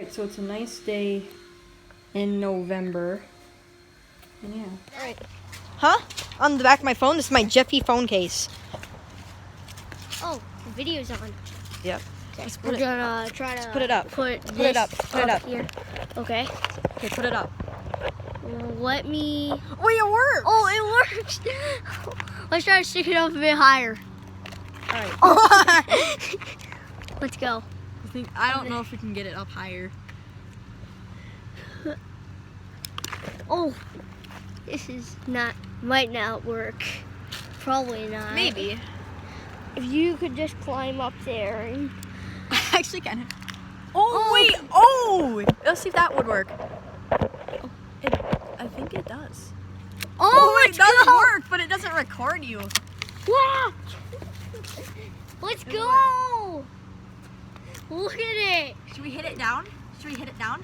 Alright, so it's a nice day in November. And yeah. Alright. Huh? On the back of my phone, this is my Jeffy phone case. Oh, the video's on. Yep. Okay, we're gonna try to put it up. Put it up. Put it up. Here. Okay. Okay, put it up. Let me. Oh, it works! Oh, it works! Let's try to stick it up a bit higher. Alright. Let's go. I don't know if we can get it up higher. Oh, might not work. Probably not. Maybe. If you could just climb up there and. Actually, kind of. Oh, wait! Oh! Let's see if that would work. I think it does. Oh, it does work, but it doesn't record you. Wow! Let's go! Look at it! Should we hit it down? Should we hit it down?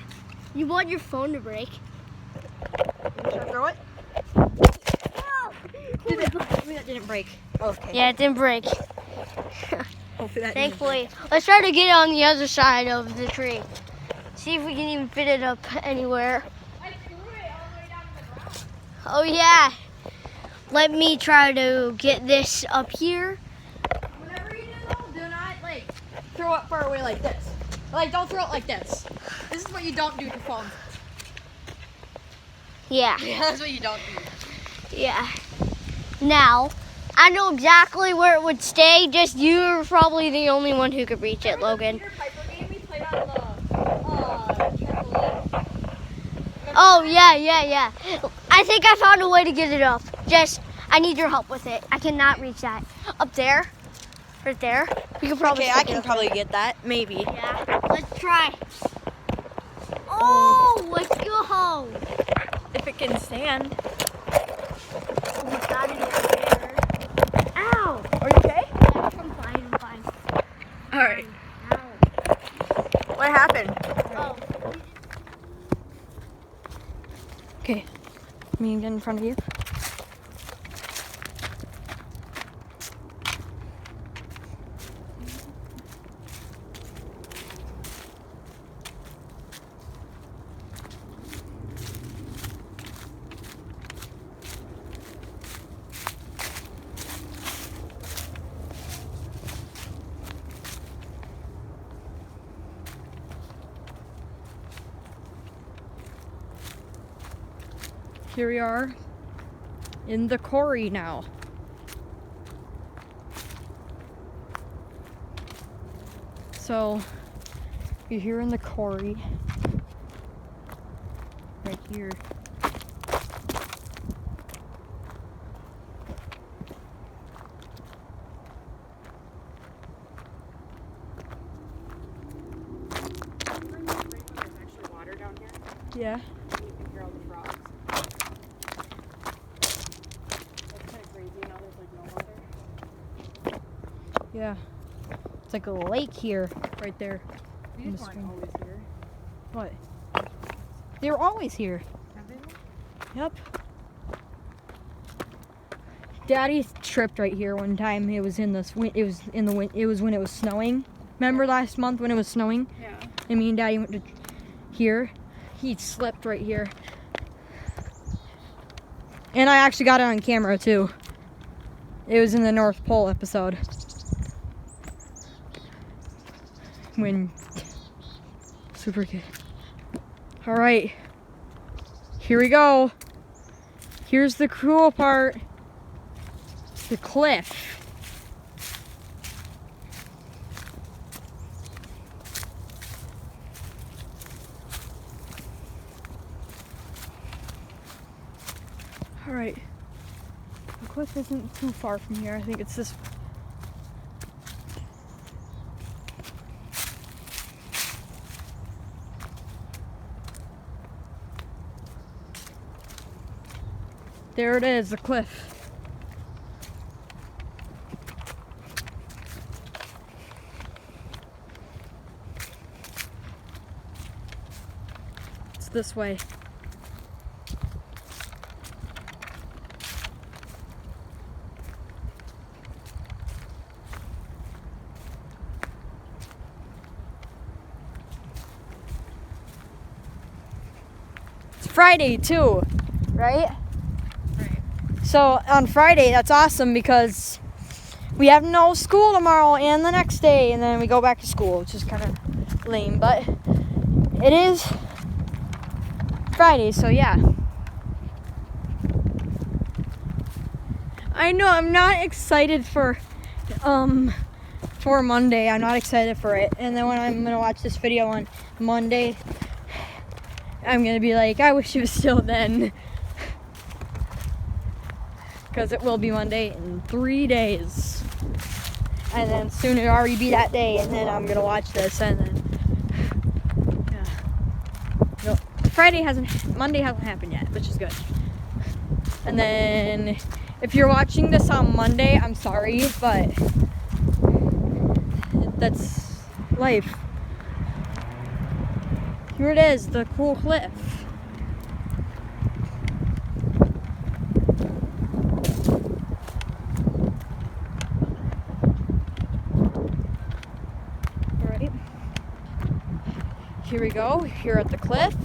You want your phone to break? Should I throw it? Oh! Maybe that didn't break. Okay. Yeah, it didn't break. Hopefully that Thankfully. Let's try to get it on the other side of the tree. See if we can even fit it up anywhere. I threw it all the way down to the ground. Oh yeah. Let me try to get this up here. Whenever you do though, do not throw it far away like this. Don't throw it like this. This is what you don't do to phones. Yeah. Yeah, that's what you don't do. Yeah. Now, I know exactly where it would stay, just you're probably the only one who could reach it, Logan. Oh, yeah. I think I found a way to get it up. Just, I need your help with it. I cannot reach that. Up there, right there. We could probably. Okay, I can probably get that. Maybe. Yeah, let's try. Oh, let's go. If it can stand. Oh my God, it's there. Ow. Are you okay? Yeah, I'm fine. All right. Ow. What happened? Oh. Okay. Me get in front of you. Here we are in the quarry now. So you're here in the quarry, right here. There's actually water down here. Yeah. You can hear all the frogs. That's kind of crazy. Now there's no water. Yeah. It's like a lake here, right there. in the These weren't stream. always here. What? They were always here. Have they? Yep. Daddy tripped right here one time. It was in this. It was when it was snowing. Remember last month when it was snowing? Yeah. And me and Daddy went to here. He slipped right here. And I actually got it on camera too. It was in the North Pole episode. When super good. All right. Here we go. Here's the cool part. The cliff. All right. The cliff isn't too far from here. I think it's this. There it is, the cliff. It's this way. Friday too, right? Right. So on Friday, that's awesome because we have no school tomorrow and the next day, and then we go back to school, which is kind of lame, but it is Friday, so yeah. I know I'm not excited for Monday. I'm not excited for it. And then when I'm gonna watch this video on Monday, I'm gonna be like, I wish it was still then. Because it will be Monday in 3 days. And then soon it'll already be that day, and then I'm gonna watch this, and then no, Monday hasn't happened yet, which is good. And then if you're watching this on Monday, I'm sorry, but that's life. Here it is, the cool cliff. Alright. Here we go, here at the cliff.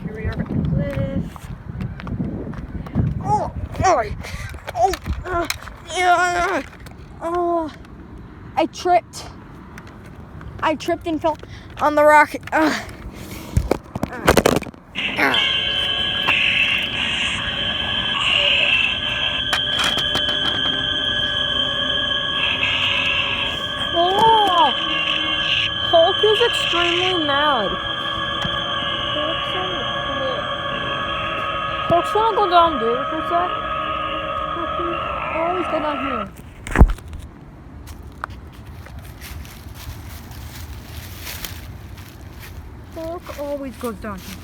Here we are at the cliff. Oh, yeah. Oh, I tripped and fell on the rock. Oh, Hulk is extremely mad. Hulk's gonna go down there for a sec. Always go down here. Hulk always goes down here.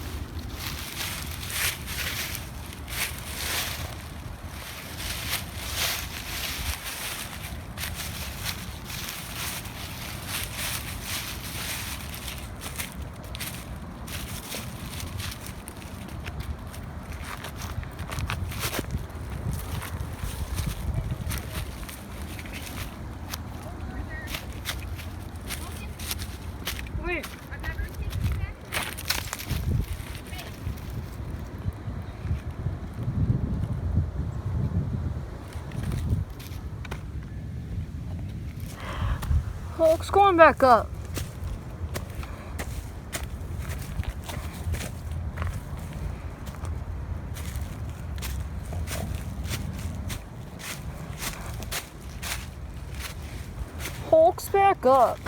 Wait. Hulk's going back up. Hulk's back up.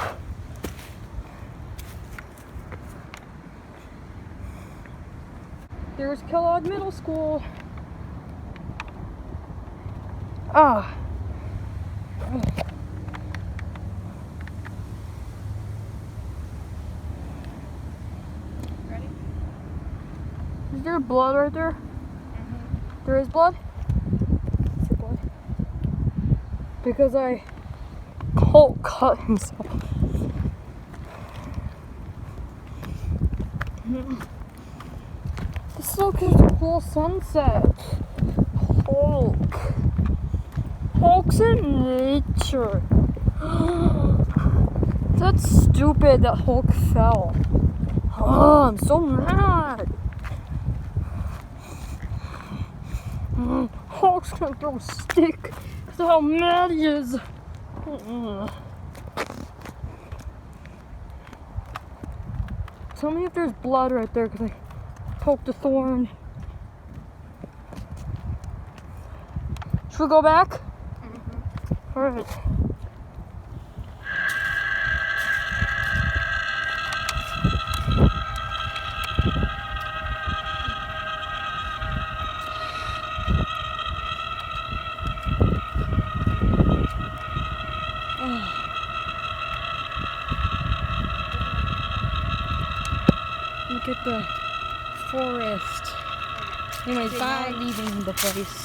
There's Kellogg Middle School. Ah. Ready? Is there blood right there? Mm-hmm. There is blood? Is there blood? Because Hulk cut himself. This looks like a cool sunset. Hulk's in nature. That's stupid that Hulk fell. Oh, I'm so mad. Hulk's gonna throw a stick. That's how mad he is. Tell me if there's blood right there, because I poked a thorn. Should we go back? Mm-hmm. Alright. Look at the forest. Anyways, bye, leaving the place.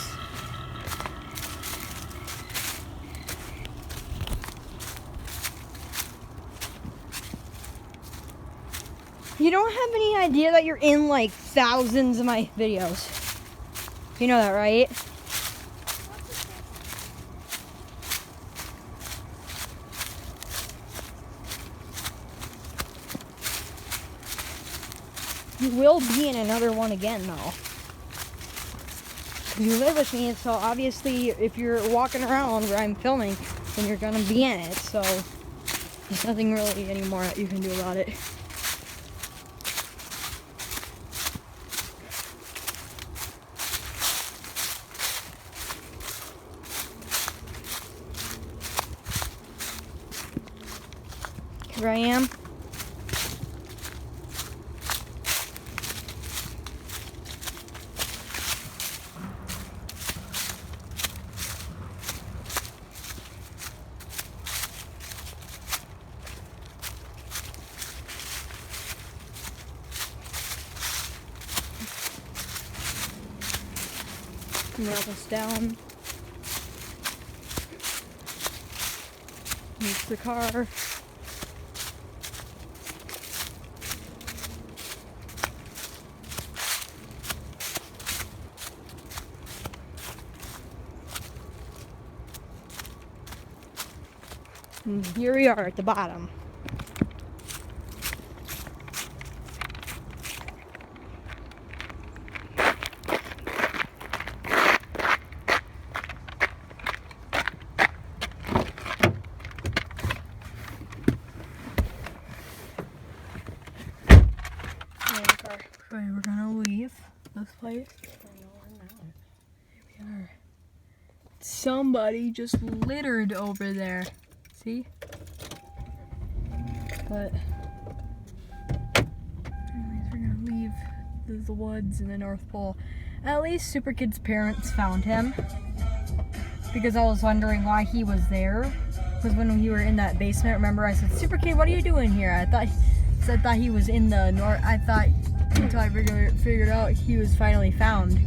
You don't have any idea that you're in like thousands of my videos. You know that, right? You will be in another one again, though. You live with me, so obviously if you're walking around where I'm filming, then you're gonna be in it, so there's nothing really anymore that you can do about it. Here I am. Wrap us down. Move the car. And here we are at the bottom. Okay, we're gonna leave this place. Here we are. Somebody just littered over there. See? But anyways, we're gonna leave the woods in the North Pole. At least Super Kid's parents found him. Because I was wondering why he was there. Because when we were in that basement, remember I said, Super Kid, what are you doing here? I thought he was in the north. I thought until I figured out he was finally found.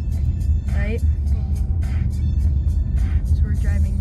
Right? So we're driving